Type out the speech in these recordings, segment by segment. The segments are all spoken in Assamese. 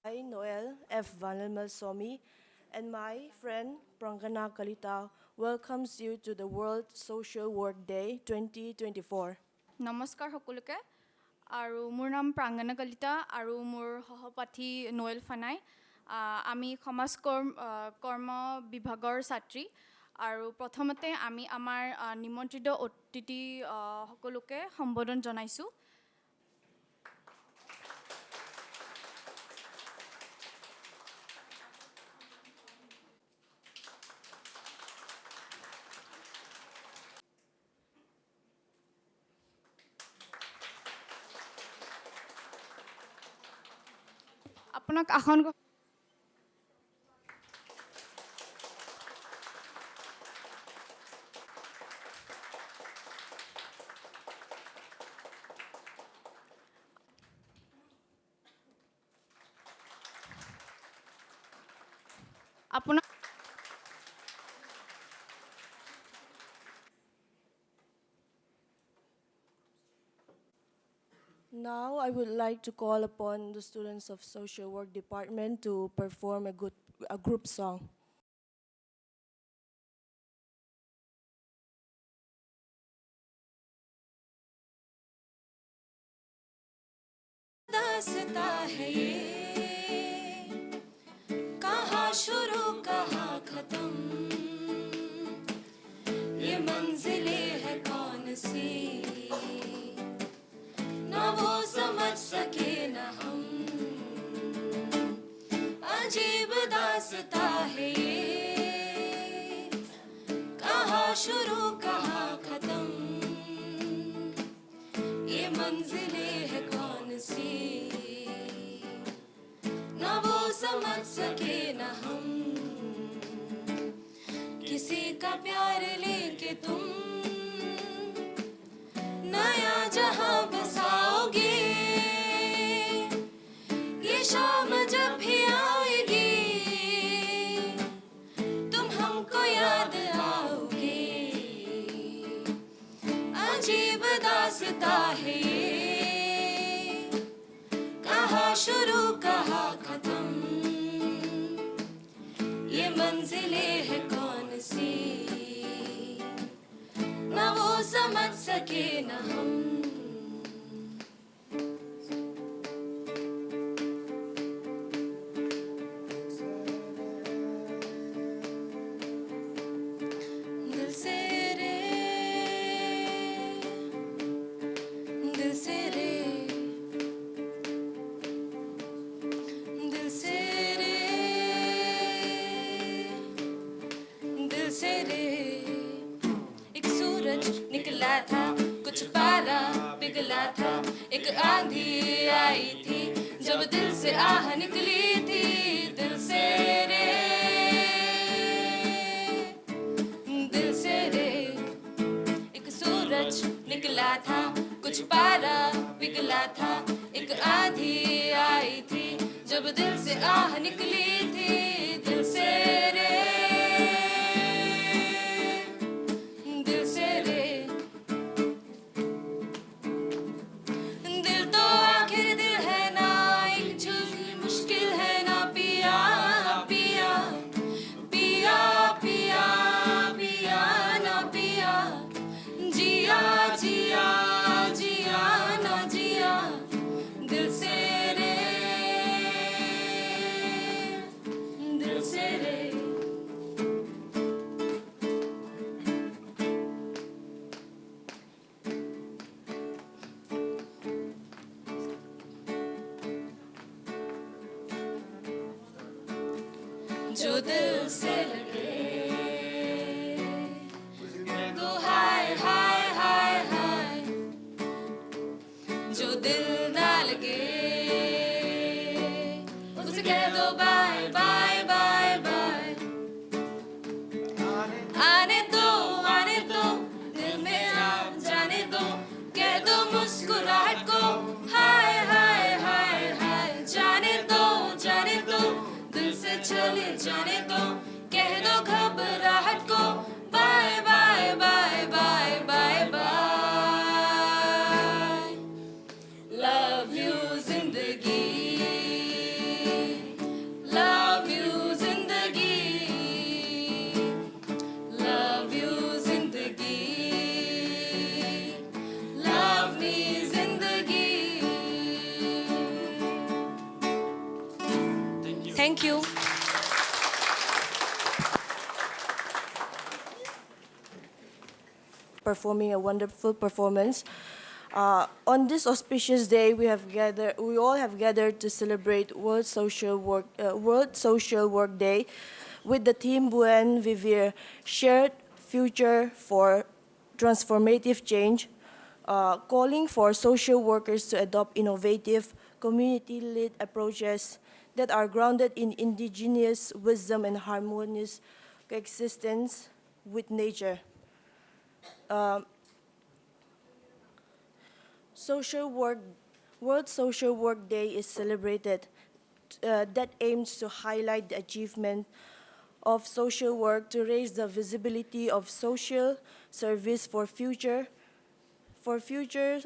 I, Noel F. Vanelmalsomi, and my friend Prangana Kalita welcomes you to the World Social Work Day 2024. নমস্কাৰ সকলোকে আৰু মোৰ নাম প্ৰাংগনা কলিতা আৰু মোৰ সহপাঠী নোৱেল ফানাই আমি সমাজ কৰ্ম বিভাগৰ ছাত্ৰী আৰু প্ৰথমতে আমি আমাৰ নিমন্ত্ৰিত অতিথি সকলোকে সম্বোধন জনাইছোঁ আপোনাক আসন আপোনাক Now I would like to call upon the students of Social Work Department to perform a group song. दास्ता है ये कहाँ शुरू कहाँ खत्म ये मंजिलें है कौन सी ना वो समझ सके ना हम अजीब दास्ता है ये कहाँ शुरू कहाँ खत्म ये मंजिलें है कौन सी ना वो समझ सके ना हम किसी का प्यार लेके तुम नया जहां बसाओगे ये शाम जब भी आएगी तुम हमको याद आओगे अजीब दास्ता है ये कहाँ शुरू कहाँ खत्म ये मंजिलें है कौन सी ना वो समझ सके ना हम दिल से रे दिल से रे दिल से रे दिल से रे एक सूरज निकला था कुछ पारा पिघला था एक आंधी आई थी जब दिल से आह निकली थी दिल से रे दिल से रे एक सूरज निकला था कुछ पारा पिघला था एक आंधी आई थी जब दिल से आह निकली थी दिल से रे दिल से रे दिल तो आखिर दिल है ना एक चीज मुश्किल है ना पिया पिया पिया पिया पिया ना पिया जिया जिया जिया ना जिया दिल से रे दिल से रे जो दिल से लगे तो हाय हाय हाय हाय जो दिल ना लगे उसे कह दो बाय बाय बाय बाय आने दो दिल में आ जाने दो कह दो मुस्कुराहट को हाय हाय हाय हाय जाने दो दिल से चले जाने दो कह दो घबराहट Thank you. Performing a wonderful performance. On this auspicious day, we all have gathered to celebrate World Social Work Day with the theme BUEN VIVIR, Shared Future for Transformative Change, calling for social workers to adopt innovative, community-led approaches that are grounded in indigenous wisdom and harmonious coexistence with nature. Social work, World Social Work Day is celebrated that aims to highlight the achievement of social work to raise the visibility of social service for future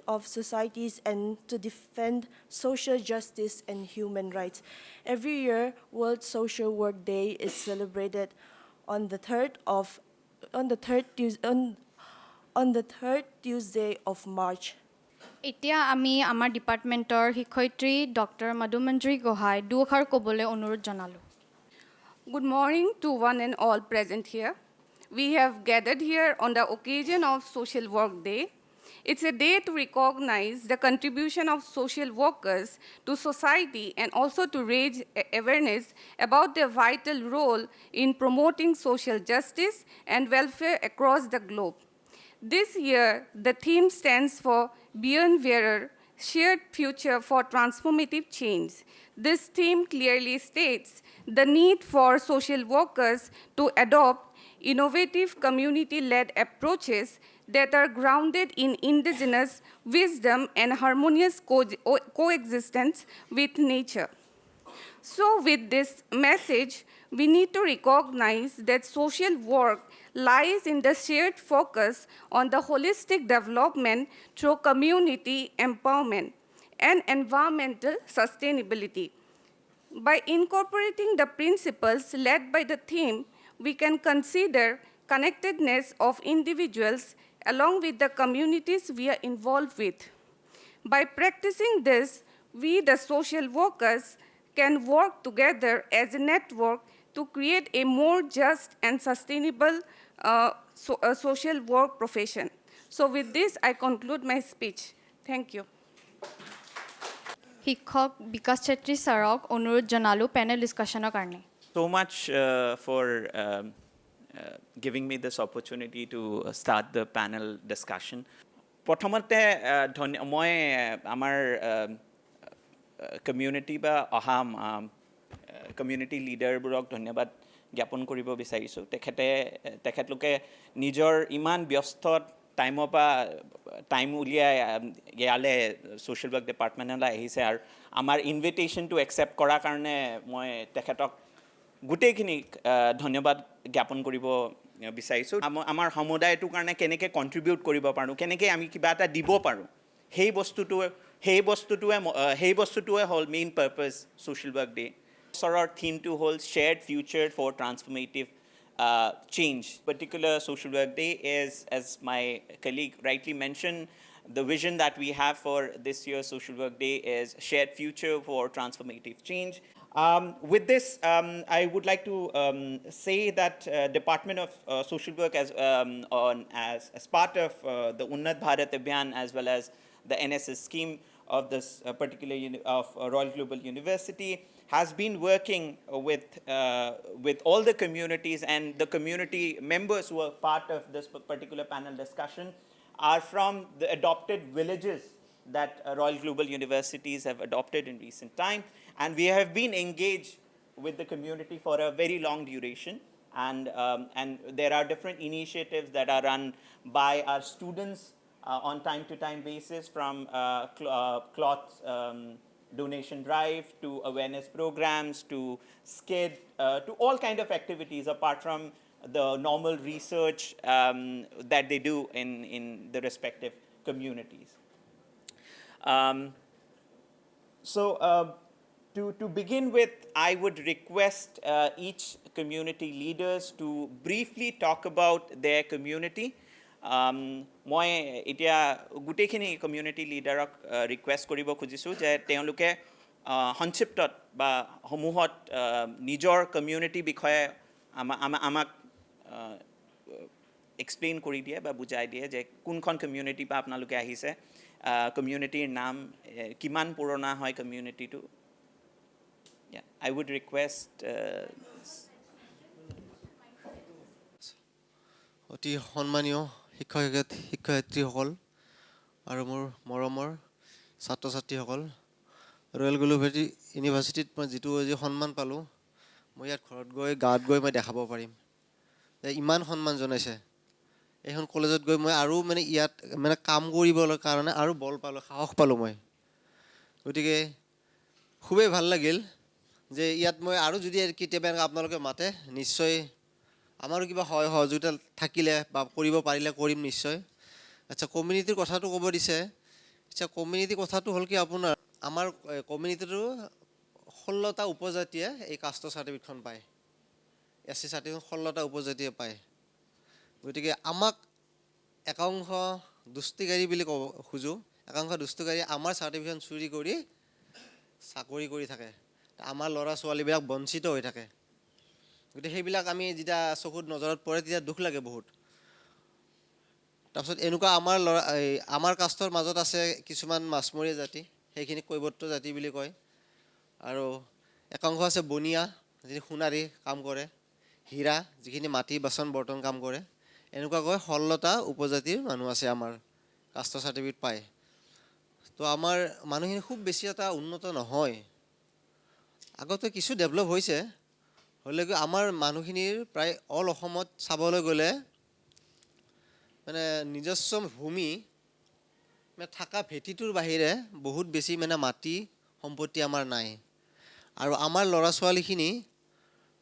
of societies and to defend social justice and human rights. Every year, World Social Work Day is celebrated on the third Tuesday of March. এতিয়া আমি আমাৰ ডিপাৰ্টমেণ্টৰ শিক্ষয়িত্ৰী ডক্টৰ মধুমঞ্জৰী গোহাঁই দুআষাৰ ক'বলৈ অনুৰোধ জনালোঁ Good morning to one and all present here. We have gathered here on the occasion of Social Work Day. It's a day to recognize the contribution of social workers to society and also to raise awareness about their vital role in promoting social justice and welfare across the globe. This year, the theme stands for BUEN VIVIR, Shared Future for Transformative Change. This theme clearly states the need for social workers to adopt innovative community-led approaches that are grounded in indigenous wisdom and harmonious coexistence with nature. So with this message, we need to recognize that social work lies in the shared focus on the holistic development through community empowerment and environmental sustainability. By incorporating the principles led by the theme, we can consider connectedness of individuals along with the communities we are involved with. By practicing this, we, the social workers, can work together as a network to create a more just and sustainable social work profession. So with this, I conclude my speech. Thank you. শিক্ষক বিকাশ চেত্ৰী ছাৰক অনুৰোধ জনালোঁ পেনেল ডিছকাশ্যনৰ কাৰণে So much for giving me this opportunity to start the panel discussion. প্ৰথমতে মই আমাৰ কমিউনিটি বা অহাম কমিউনিটি লিডাৰবোৰক ধন্যবাদ জ্ঞাপন কৰিব বিচাৰিছোঁ তেখেতলোকে নিজৰ ইমান ব্যস্ত টাইমৰ পৰা টাইম উলিয়াই ইয়ালৈ ছ'চিয়েল ৱৰ্ক ডিপাৰ্টমেণ্টলৈ আহিছে আৰু আমাৰ ইনভিটেশ্যনটো একচেপ্ট কৰাৰ কাৰণে মই তেখেতক গোটেইখিনিক ধন্যবাদ জ্ঞাপন কৰিব বিচাৰিছোঁ আমাৰ সমুদায়টোৰ কাৰণে কেনেকৈ কণ্ট্ৰিবিউট কৰিব পাৰোঁ কেনেকৈ আমি কিবা এটা দিব পাৰোঁ সেই বস্তুটোৱে হ'ল main purpose social work day বছৰৰ থিমটো হ'ল shared future for transformative change. Particular Social Work Day is, as my colleague rightly mentioned, the vision that we have for this year's Social Work Day is shared future for transformative change. With this, I would like to say that Department of Social Work as part of the Unnat Bharat Abhiyan as well as the NSS scheme of this particular of Royal Global University has been working with all the communities, and the community members who are part of this particular panel discussion are from the adopted villages that Royal Global Universities have adopted in recent time, and we have been engaged with the community for a very long duration, and there are different initiatives that are run by our students on time-to-time basis, from cloth donation drive to awareness programs to skid to all kind of activities apart from the normal research that they do in the respective communities. To begin with, I would request each community leaders to briefly talk about their community. মই এতিয়া গোটেইখিনি কমিউনিটি লিডাৰক ৰিকুৱেষ্ট কৰিব খুজিছোঁ যে তেওঁলোকে সংক্ষিপ্তত বা সমূহত নিজৰ কমিউনিটি বিষয়ে আমাক এক্সপ্লেইন কৰি দিয়ে বা বুজাই দিয়ে যে কোনখন কমিউনিটিৰ পৰা আপোনালোকে আহিছে, কমিউনিটিৰ নাম, কিমান পুৰণা হয় কমিউনিটিটো। I would request অতি সন্মানীয় শিক্ষয়িত্ৰীসকল আৰু মোৰ মৰমৰ ছাত্ৰ ছাত্ৰীসকল, ৰয়েল গুৱাহাটী ইউনিভাৰ্চিটিত মই যিটো আজি সন্মান পালোঁ, মই ইয়াত ঘৰত গৈ গাঁৱত গৈ মই দেখাব পাৰিম যে ইমান সন্মান জনাইছে। এইখন কলেজত গৈ মই আৰু মানে ইয়াত মানে কাম কৰিবলৈ কাৰণে আৰু বল পালোঁ, সাহস পালোঁ মই। গতিকে খুবেই ভাল লাগিল যে ইয়াত মই আৰু যদি কেতিয়াবা আপোনালোকে মাতে নিশ্চয় আমাৰো কিবা সহযোগিতা থাকিলে বা কৰিব পাৰিলে কৰিম নিশ্চয়। আচ্ছা, কমিউনিটিৰ কথাটো ক'ব দিছে। আচ্ছা, কমিউনিটিৰ কথাটো হ'ল কি, আপোনাৰ আমাৰ কমিউনিটিটো 16টা উপজাতিয়ে এই কাষ্টৰ চাৰ্টিফিকেটখন পায়। SC চাৰ্টিফিকেট 16টা উপজাতিয়ে পায়। গতিকে আমাক একাংশ দুষ্টিকাৰী বুলি ক'ব খোজোঁ, একাংশ দুষ্টিকাৰী আমাৰ চাৰ্টিফিকেটখন চুৰি কৰি চাকৰি কৰি থাকে, আমাৰ ল'ৰা ছোৱালীবিলাক বঞ্চিত হৈ থাকে। গতিকে সেইবিলাক আমি যেতিয়া চকুত নজৰত পৰে তেতিয়া দুখ লাগে বহুত। তাৰপিছত এনেকুৱা আমাৰ কাষ্টৰ মাজত আছে কিছুমান মাছমৰীয়া জাতি, সেইখিনি কৈৱৰ্ত জাতি বুলি কয়। আৰু একাংশ আছে বনিয়া, যিখিনি সোণাৰী কাম কৰে, হীৰা, যিখিনি মাটি বাচন বৰ্তন কাম কৰে। এনেকুৱাকৈ 16টা উপজাতিৰ মানুহ আছে আমাৰ কাষ্টৰ চাৰ্টিফিকেট পায়। তো আমাৰ মানুহখিনি খুব বেছি এটা উন্নত নহয়। আগতে কিছু ডেভেলপ হৈছে, হ'লেও আমাৰ মানুহখিনিৰ প্ৰায় অল অসমত চাবলৈ গ'লে মানে নিজস্ব ভূমি মানে থকা ভেটিটোৰ বাহিৰে বহুত বেছি মানে মাটি সম্পত্তি আমাৰ নাই। আৰু আমাৰ ল'ৰা ছোৱালীখিনি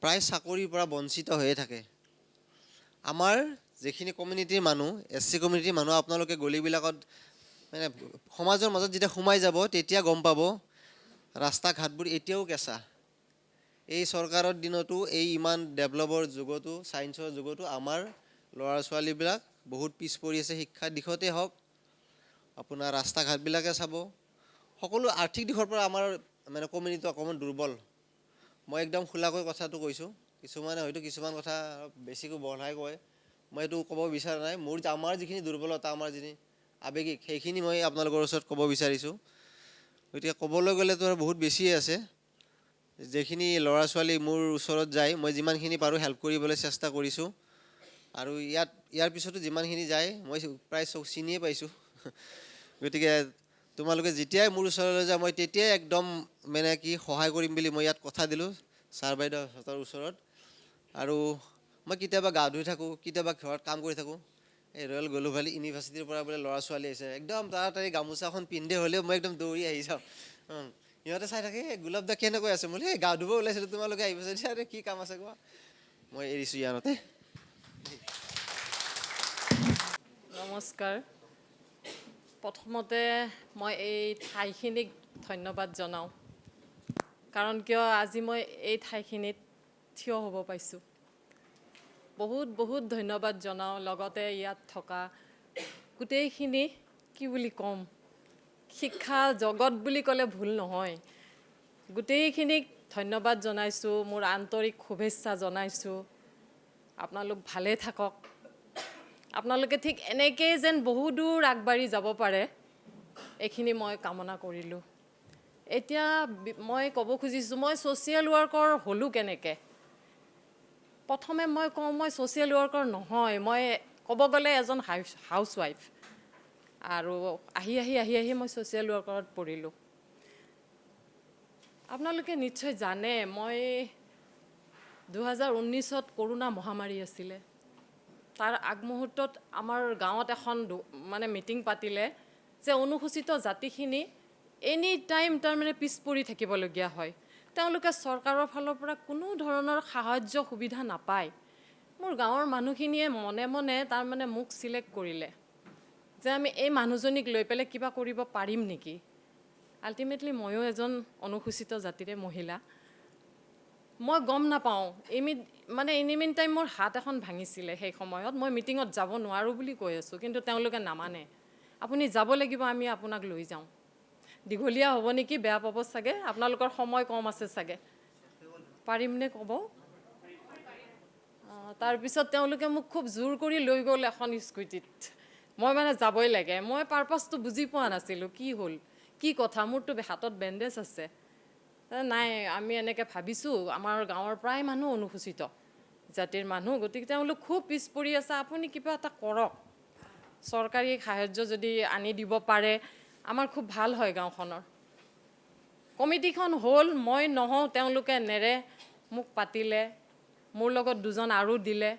প্ৰায় চাকৰিৰ পৰা বঞ্চিত হৈয়ে থাকে। আমাৰ যিখিনি কমিউনিটিৰ মানুহ, SC কমিউনিটিৰ মানুহ, আপোনালোকে গলিবিলাকত মানে সমাজৰ মাজত যেতিয়া সোমাই যাব তেতিয়া গম পাব ৰাস্তা ঘাটবোৰ এতিয়াও কেঁচা। এই চৰকাৰৰ দিনতো, এই ইমান ডেভেলপৰ যুগতো, ছায়েন্সৰ যুগতো আমাৰ ল'ৰা ছোৱালীবিলাক বহুত পিছ পৰি আছে। শিক্ষাৰ দিশতে হওক, আপোনাৰ ৰাস্তা ঘাটবিলাকে চাব, সকলো আৰ্থিক দিশৰ পৰা আমাৰ মানে কমিউনিটি অকণমান দুৰ্বল। মই একদম খোলাকৈ কথাটো কৈছোঁ। কিছুমানে হয়তো কিছুমান কথা বেছিকৈ বঢ়াই কয়, মই এইটো ক'ব বিচৰা নাই। আমাৰ যিখিনি দুৰ্বলতা, আমাৰ যিখিনি আৱেগিক, সেইখিনি মই আপোনালোকৰ ওচৰত ক'ব বিচাৰিছোঁ। গতিকে ক'বলৈ গ'লেতো আৰু বহুত বেছিয়ে আছে। যিখিনি ল'ৰা ছোৱালী মোৰ ওচৰত যায়, মই যিমানখিনি পাৰোঁ হেল্প কৰিবলৈ চেষ্টা কৰিছোঁ। আৰু ইয়াৰ পিছতো যিমানখিনি যায় মই প্ৰায় চিনিয়ে পাইছোঁ। গতিকে তোমালোকে যেতিয়াই মোৰ ওচৰলৈ যায় মই তেতিয়াই একদম মানে কি সহায় কৰিম বুলি মই ইয়াত কথা দিলোঁ ছাৰ বাইদেউহঁতৰ ওচৰত। আৰু মই কেতিয়াবা গা ধুই থাকোঁ, কেতিয়াবা ঘৰত কাম কৰি থাকোঁ, এই ৰয়েল গুৱাহাটী ইউনিভাৰ্চিটিৰ পৰা বোলে ল'ৰা ছোৱালী আহিছে, একদম তাড়াতাড়ি গামোচাখন পিন্ধে হ'লেও মই একদম দৌৰি আহি যাওঁ। সিহঁতে চাই থাকে, গোলাপ দা কেনেকৈ আছে? বোলে গা ধুব ওলাইছিলোঁ, তোমালোকে আহিব যে, কি কাম আছে কোৱা? মই এৰিছোঁ ইয়াতে। নমস্কাৰ। প্ৰথমতে মই এই ঠাইখিনিক ধন্যবাদ জনাওঁ, কাৰণ কিয় আজি মই এই ঠাইখিনিত থিয় হ'ব পাইছোঁ। বহুত বহুত ধন্যবাদ জনাওঁ। লগতে ইয়াত থকা গোটেইখিনি কি বুলি ক'ম, শিক্ষা জগত বুলি ক'লে ভুল নহয়, গোটেইখিনিক ধন্যবাদ জনাইছোঁ, মোৰ আন্তৰিক শুভেচ্ছা জনাইছোঁ। আপোনালোক ভালে থাকক। আপোনালোকে ঠিক এনেকৈয়ে যেন বহুদূৰ আগবাঢ়ি যাব পাৰে, এইখিনি মই কামনা কৰিলোঁ। এতিয়া মই ক'ব খুজিছোঁ, মই ছ'চিয়েল ৱৰ্কাৰ হ'লোঁ কেনেকৈ। প্ৰথমে মই কওঁ, মই ছ'চিয়েল ৱৰ্কাৰ নহয়, মই ক'ব গ'লে এজন হাউচৱাইফ। আৰু আহি মই ছ'চিয়েল ৱৰ্কাৰত পৰিলোঁ। আপোনালোকে নিশ্চয় জানে, মই 2019ত কৰোণা মহামাৰী আছিলে। তাৰ আগমুহূৰ্তত আমাৰ গাঁৱত এখন মানে মিটিং পাতিলে যে অনুসূচিত জাতিখিনি এনি টাইম তাৰমানে পিছ পৰি থাকিবলগীয়া হয়, তেওঁলোকে চৰকাৰৰ ফালৰ পৰা কোনো ধৰণৰ সাহায্য সুবিধা নাপায়। মোৰ গাঁৱৰ মানুহখিনিয়ে মনে মনে তাৰমানে মোক চিলেক্ট কৰিলে যে আমি এই মানুহজনীক লৈ পেলাই কিবা কৰিব পাৰিম নেকি। আল্টিমেটলি ময়ো এজন অনুসূচিত জাতিৰে মহিলা। মই গম নাপাওঁ, এনি মিন টাইম মোৰ হাত এখন ভাঙিছিলে সেই সময়ত। মই মিটিঙত যাব নোৱাৰোঁ বুলি কৈ আছোঁ, কিন্তু তেওঁলোকে নামানে। আপুনি যাব লাগিব, আমি আপোনাক লৈ যাওঁ। দীঘলীয়া হ'ব নেকি, বেয়া পাব চাগে, আপোনালোকৰ সময় কম আছে চাগে, পাৰিমনে ক'ব? তাৰপিছত তেওঁলোকে মোক খুব জোৰ কৰি লৈ গ'ল এখন স্কুটিত। মই মানে যাবই লাগে। মই পাৰপাছটো বুজি পোৱা নাছিলোঁ, কি হ'ল, কি কথা, মোৰতো হাতত বেণ্ডেজ আছে। নাই, আমি এনেকৈ ভাবিছোঁ, আমাৰ গাঁৱৰ প্ৰায় মানুহ অনুসূচিত জাতিৰ মানুহ, গতিকে তেওঁলোক খুব পিছ পৰি আছে, আপুনি কিবা এটা কৰক, চৰকাৰী সাহায্য যদি আনি দিব পাৰে আমাৰ খুব ভাল হয় গাঁওখনৰ। কমিটিখন হ'ল, মই নহওঁ, তেওঁলোকে নেৰে, মোক পাতিলে, মোৰ লগত দুজন আৰু দিলে।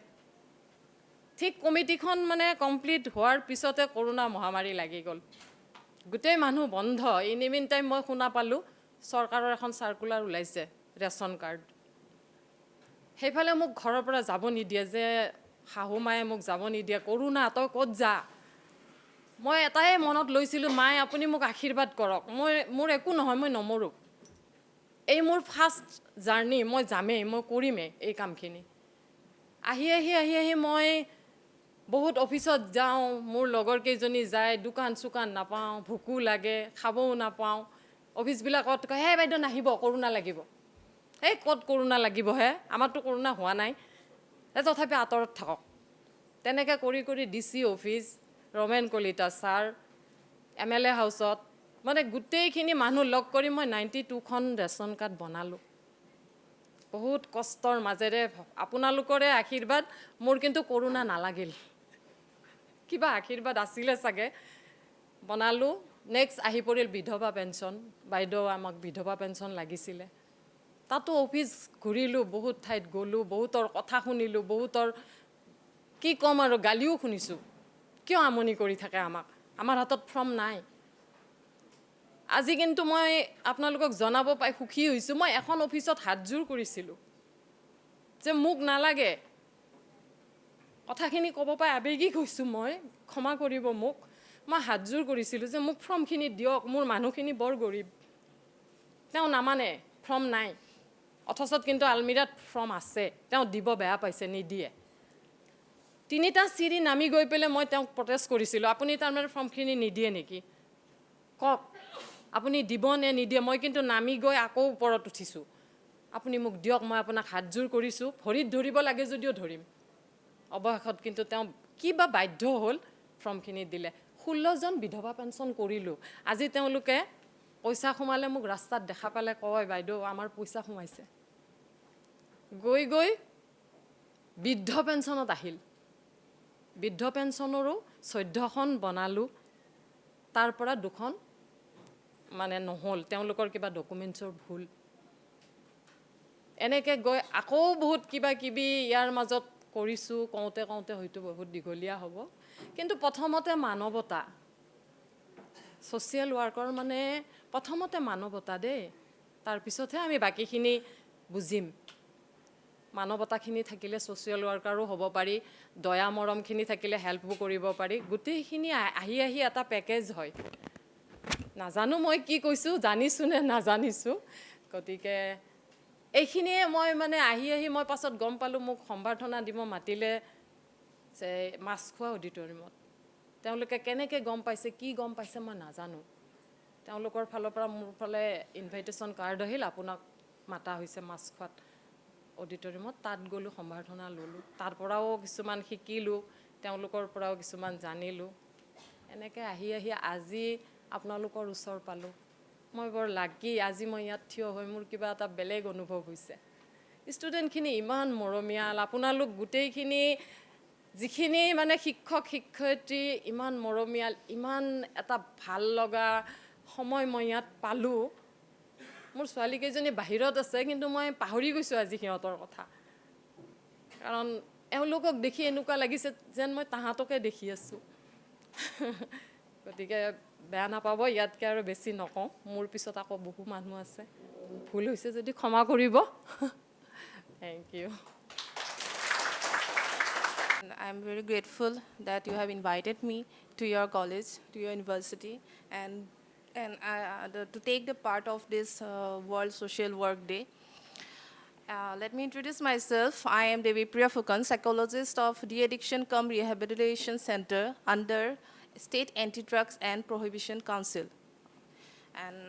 ঠিক কমিটিখন মানে কমপ্লিট হোৱাৰ পিছতে কৰোণা মহামাৰী লাগি গ'ল, গোটেই মানুহ বন্ধ। ইন মিন টাইম মই শুনা পালোঁ চৰকাৰৰ এখন চাৰ্কুলাৰ ওলাইছে ৰেচন কাৰ্ড। সেইফালে মোক ঘৰৰ পৰা যাব নিদিয়ে, যে শাহু মায়ে মোক যাব নিদিয়ে, কৰোণা তই ক'ত যা। মই এটাই মনত লৈছিলোঁ, মায়ে আপুনি মোক আশীৰ্বাদ কৰক, মোৰ একো নহয়, মই নমৰোঁ, এই মোৰ ফাৰ্ষ্ট জাৰ্ণি, মই যামেই, মই কৰিমেই এই কামখিনি। আহি মই বহুত অফিচত যাওঁ, মোৰ লগৰ কেইজনী যায়, দোকান চোকান নাপাওঁ, ভোকো লাগে, খাবও নাপাওঁ। অফিচবিলাকত কয়, হে বাইদেউ নাহিব, কৰোণা লাগিব। এই ক'ত কৰোণা লাগিবহে, আমাৰতো কৰোণা হোৱা নাই, তথাপি আঁতৰত থাকক। তেনেকৈ কৰি কৰি DC office, Ramen Kalita sir, MLA হাউচত, মানে গোটেইখিনি মানুহ লগ কৰি মই 92খন ৰেচন কাৰ্ড বনালোঁ। বহুত কষ্টৰ মাজেৰে, আপোনালোকৰে আশীৰ্বাদ, মোৰ কিন্তু কৰোণা নালাগিল, কিবা আশীৰ্বাদ আছিলে চাগে, বনালোঁ। নেক্সট আহি পৰিল বিধৱা পেঞ্চন, বাইদেউ আমাক বিধৱা পেঞ্চন লাগিছিলে। তাতো অফিচ ঘূৰিলোঁ, বহুত ঠাইত গ'লোঁ, বহুতৰ কথা শুনিলোঁ, বহুতৰ কি ক'ম আৰু গালিও শুনিছোঁ, কিয় আমনি কৰি থাকে আমাক, আমাৰ হাতত ফৰ্ম নাই। আজি কিন্তু মই আপোনালোকক জনাব পাই সুখী হৈছোঁ, মই এখন অফিচত হাতযোৰ কৰিছিলোঁ যে মোক নালাগে, কথাখিনি ক'ব পাই আৱেগিক হৈছোঁ, মই ক্ষমা কৰিব মোক, মই হাতযোৰ কৰিছিলোঁ যে মোক ফৰ্মখিনি দিয়ক, মোৰ মানুহখিনি বৰ গৰীব। তেওঁ নামানে, ফৰ্ম নাই, অথচ কিন্তু আলমিৰাত ফৰ্ম আছে, তেওঁ দিব বেয়া পাইছে, নিদিয়ে। 3টা চিৰি নামি গৈ পেলাই মই তেওঁক প্ৰটেষ্ট কৰিছিলোঁ, আপুনি তাৰমানে ফৰ্মখিনি নিদিয়ে নেকি, কওক আপুনি দিব নে নিদিয়ে। মই কিন্তু নামি গৈ আকৌ ওপৰত উঠিছোঁ, আপুনি মোক দিয়ক, মই আপোনাক হাতযোৰ কৰিছোঁ, ভৰিত ধৰিব লাগে যদিও ধৰিম। অৱশেষত কিন্তু তেওঁ কিবা বাধ্য হ'ল, ফৰ্মখিনি দিলে। 16জন বিধৱা পেঞ্চন কৰিলোঁ। আজি তেওঁলোকে পইচা সোমালে মোক ৰাস্তাত দেখা পালে কয়, বাইদেউ আমাৰ পইচা সোমাইছে। গৈ গৈ বৃদ্ধ পেঞ্চনত আহিল, বৃদ্ধ পেঞ্চনৰো 14খন বনালোঁ, তাৰ পৰা 2খন মানে নহ'ল, তেওঁলোকৰ কিবা ডকুমেণ্টছৰ ভুল। এনেকৈ গৈ আকৌ বহুত কিবা কিবি ইয়াৰ মাজত কৰিছোঁ, কওঁতে হয়তো বহুত দীঘলীয়া হ'ব। কিন্তু প্ৰথমতে মানৱতা, ছ'চিয়েল ৱাৰ্কৰ মানে প্ৰথমতে মানৱতা দেই, তাৰপিছতহে আমি বাকীখিনি বুজিম। মানৱতাখিনি থাকিলে ছ'চিয়েল ৱাৰ্কাৰো হ'ব পাৰি, দয়া মৰমখিনি থাকিলে হেল্পো কৰিব পাৰি, গোটেইখিনি আহি এটা পেকেজ হয়। নাজানো মই কি কৈছোঁ, জানিছোঁ নে নাজানিছোঁ, গতিকে এইখিনিয়ে মই মানে আহি মই পাছত গম পালোঁ, মোক সম্বৰ্ধনা দিব মাতিলে যে মাছখোৱা অডিটৰিয়ামত। তেওঁলোকে কেনেকৈ গম পাইছে, কি গম পাইছে মই নাজানো, তেওঁলোকৰ ফালৰ পৰা মোৰ ফালে ইনভাইটেশ্যন কাৰ্ড আহিল, আপোনাক মাতা হৈছে মাছখোৱাত অডিটৰিয়ামত। তাত গ'লোঁ, সম্বৰ্ধনা ল'লোঁ, তাৰ পৰাও কিছুমান শিকিলোঁ, তেওঁলোকৰ পৰাও কিছুমান জানিলোঁ। এনেকৈ আহি আজি আপোনালোকৰ ওচৰ পালোঁ, মই বৰ লাকি। আজি মই ইয়াত থিয় হৈ মোৰ কিবা এটা বেলেগ অনুভৱ হৈছে। ষ্টুডেণ্টখিনি ইমান মৰমীয়াল, আপোনালোক গোটেইখিনি যিখিনি মানে শিক্ষক শিক্ষয়িত্ৰী ইমান মৰমীয়াল, ইমান এটা ভাল লগা সময় মই ইয়াত পালোঁ। মোৰ ছোৱালীকেইজনী বাহিৰত আছে, কিন্তু মই পাহৰি গৈছোঁ আজি সিহঁতৰ কথা, কাৰণ এওঁলোকক দেখি এনেকুৱা লাগিছে যেন মই তাহাঁতকে দেখি আছোঁ। গতিকে বেয়া নাপাব, ইয়াতকৈ আৰু বেছি নকওঁ, মোৰ পিছত আকৌ বহু মানুহ আছে, ভুল হৈছে যদি ক্ষমা কৰিব। Thank you. I'm very grateful that you have invited me to your college, to your university, and to take the part of this World Social Work Day. Let me introduce myself. I am Devi Priya Fukan, psychologist of De-Addiction Cum Rehabilitation Center under State Anti-Drugs and Prohibition Council. And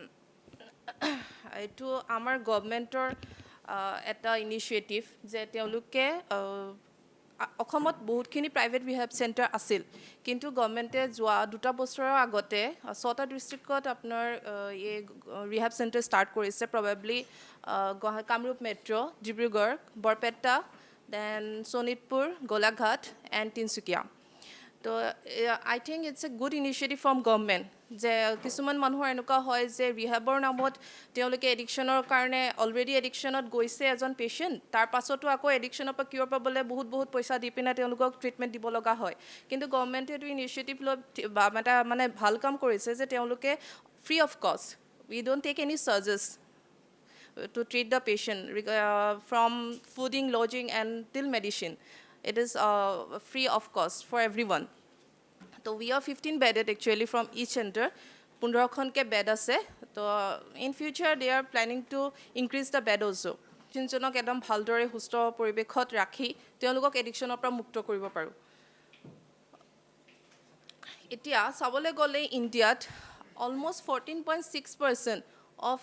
এইটো আমাৰ গভৰ্ণমেণ্টৰ এটা ইনিচিয়েটিভ যে তেওঁলোকে অসমত বহুতখিনি প্ৰাইভেট ৰিহেব চেণ্টাৰ আছিল কিন্তু গভৰ্ণমেণ্টে যোৱা 2 বছৰৰ আগতে 6টা ডিষ্ট্ৰিক্টত আপোনাৰ এই ৰিহেব চেণ্টাৰ ষ্টাৰ্ট কৰিছে probably Kamrup metro' Dibrugarh Barpeta then Sonitpur Golaghat and Tinsukia তো I think it's a good initiative from government যে কিছুমান মানুহৰ এনেকুৱা হয় যে ৰিহেবৰ নামত তেওঁলোকে এডিকশ্যনৰ কাৰণে অলৰেডি এডিকশ্যনত গৈছে এজন পেচেণ্ট তাৰ পাছতো আকৌ এডিকশ্যনৰ পৰা কিয়ৰ পাবলৈ বহুত পইচা দি পিনে তেওঁলোকক ট্ৰিটমেণ্ট দিব লগা হয় কিন্তু গভৰ্ণমেণ্টে এইটো ইনিচিয়েটিভ লৈ এটা মানে ভাল কাম কৰিছে যে তেওঁলোকে free of cost we don't take any charges to treat the patient from fooding, lodging, and till medicine. It is free of cost for everyone. So we are 15 bedded actually from each center. 15 bed ase. So in future they are planning to increase the bed also. Jinjonok edom bhaldore husto poribekhot rakhi teologok addictionor pra mukto koribo paru. Etia sabole gole Indiat almost 14.6% of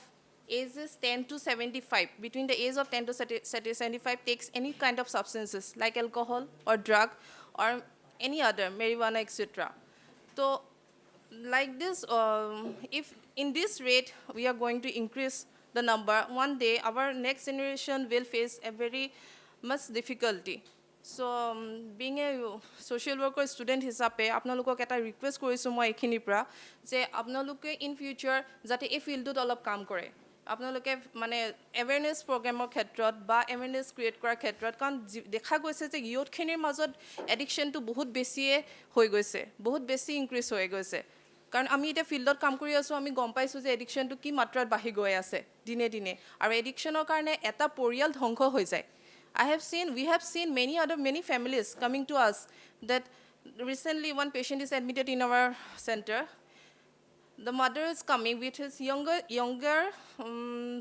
ages 10 to 75, between the age of 10 to 75 takes any kind of substances like alcohol or drug or any other, marijuana, etc. So like this, if in this rate we are going to increase the number, one day our next generation will face a very much difficulty. So being a social worker student hisabe apnalokok eta request korisu moi ekhini pra je apnaloke in future jate ei field dot olop kaam kore আপোনালোকে মানে এৱেৰনেছ প্ৰগ্ৰেমৰ ক্ষেত্ৰত বা এৱেৰনেছ ক্ৰিয়েট কৰাৰ ক্ষেত্ৰত কাৰণ দেখা গৈছে যে ইয়থখিনিৰ মাজত এডিকশ্যনটো বহুত বেছিয়ে হৈ গৈছে বহুত বেছি ইনক্ৰিজ হৈ গৈছে কাৰণ আমি এতিয়া ফিল্ডত কাম কৰি আছোঁ আমি গম পাইছোঁ যে এডিকশ্যনটো কি মাত্ৰাত বাঢ়ি গৈ আছে দিনে দিনে আৰু এডিকশ্যনৰ কাৰণে এটা পৰিয়াল ধ্বংস হৈ যায় we have seen many families coming to us that recently one patient is admitted in our center. The mother is coming with his younger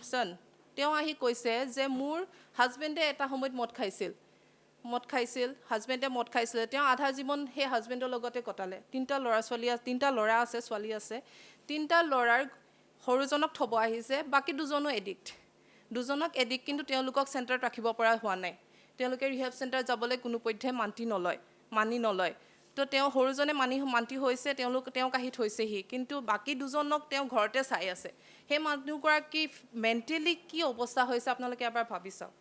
son. Teo ahi koise je mur husband eta homoit mot khaisil husband e mot khaisil teo adha jibon he husband er logote kotale tinta lora ase swali ase tinta lorar horujonok thobo ahise baki dujono দুজনক এডিক্ট কিন্তু তেওঁলোকক চেণ্টাৰত ৰাখিব পৰা হোৱা নাই তেওঁলোকে ৰিহেব চেণ্টাৰ যাবলৈ কোনো পধ্যে মানি নলয় তো তেওঁ সৰুজনে মান্তি হৈছে তেওঁ কাহিত হৈছেহি কিন্তু বাকি দুজনক তেওঁ ঘৰতে চাই আছে সেই মানুহগৰাকী মেণ্টেলি কি অৱস্থা হৈছে আপোনালোকে এবাৰ ভাবি চাওক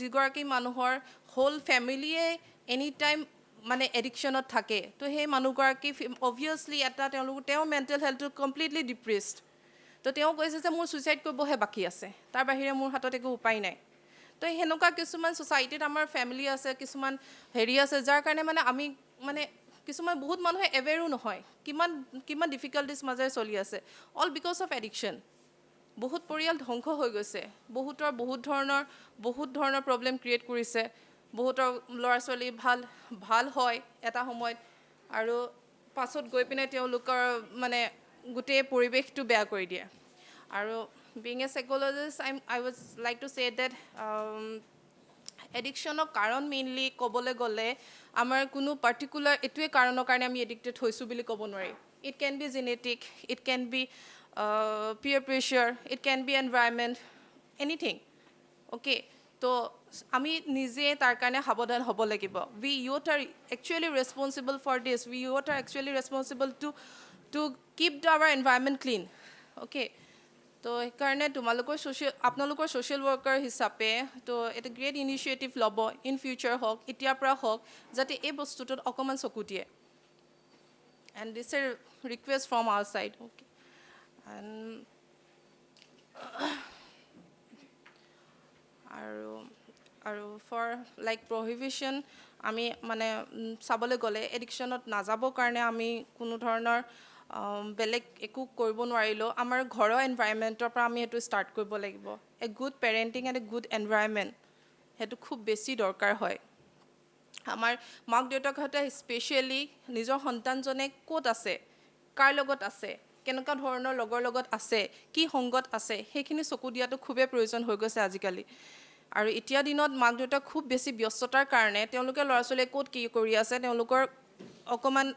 যিগৰাকী মানুহৰ হোল ফেমিলিয়ে এনি টাইম মানে এডিকশ্যনত থাকে তো সেই মানুহগৰাকী অবভিয়াছলি তেওঁ মেণ্টেল হেল্থটো কমপ্লিটলি ডিপ্ৰেছড তো তেওঁ কৈছে যে মোৰ ছুইচাইড কৰিবহে বাকী আছে তাৰ বাহিৰে মোৰ হাতত একো উপায় নাই তো সেনেকুৱা কিছুমান ছ'চাইটিত আমাৰ ফেমিলি আছে কিছুমান হেৰি আছে যাৰ কাৰণে মানে আমি মানে কিছুমান বহুত মানুহে এৱেৰো নহয় কিমান ডিফিকাল্টিজ মাজেৰে চলি আছে অল বিকজ অফ এডিকশ্যন বহুত পৰিয়াল ধ্বংস হৈ গৈছে বহুত ধৰণৰ প্ৰব্লেম ক্ৰিয়েট কৰিছে বহুতৰ ল'ৰা ছোৱালী ভাল হয় এটা সময়ত আৰু পাছত গৈ পিনে তেওঁলোকৰ মানে গোটেই পৰিৱেশটো বেয়া কৰি দিয়ে আৰু being a psychologist I would like to say that এডিকশ্যনৰ কাৰণ মেইনলি ক'বলৈ গ'লে আমাৰ কোনো পাৰ্টিকুলাৰ এইটোৱে কাৰণৰ কাৰণে আমি এডিক্টেড হৈছোঁ বুলি ক'ব নোৱাৰি it can be genetic it can be peer pressure it can be environment anything okay তো আমি নিজে তাৰ কাৰণে সাৱধান হ'ব লাগিব we youth are actually responsible for this we youth are actually responsible to keep our environment clean okay তো সেইকাৰণে আপোনালোকৰ ছ'চিয়েল ৱৰ্কাৰ হিচাপে তো এটা গ্ৰেট ইনিচিয়েটিভ ল'ব ইন ফিউচাৰ হওক এতিয়াৰ পৰা হওক যাতে এই বস্তুটোত অকণমান চকু দিয়ে and this a request from our side okay আৰু ফৰ লাইক প্ৰহিবিশ্যন আমি মানে চাবলৈ গ'লে এডিকশ্যনত নাযাবৰ কাৰণে আমি কোনো ধৰণৰ বেলেগ একো কৰিব নোৱাৰিলেও আমাৰ ঘৰৰ এনভাইৰনমেণ্টৰ পৰা আমি সেইটো ষ্টাৰ্ট কৰিব লাগিব a good parenting and a good environment সেইটো খুব বেছি দৰকাৰ হয় আমাৰ মাক দেউতাকহঁতে স্পেচিয়েলি নিজৰ সন্তানজনে ক'ত আছে কাৰ লগত আছে কেনেকুৱা ধৰণৰ লগৰ লগত আছে কি সংগত আছে সেইখিনি চকু দিয়াটো খুবেই প্ৰয়োজন হৈ গৈছে আজিকালি আৰু এতিয়া দিনত মাক দেউতাক খুব বেছি ব্যস্ততাৰ কাৰণে তেওঁলোকে ল'ৰা ছোৱালীয়ে ক'ত কি কৰি আছে তেওঁলোকৰ অকণমান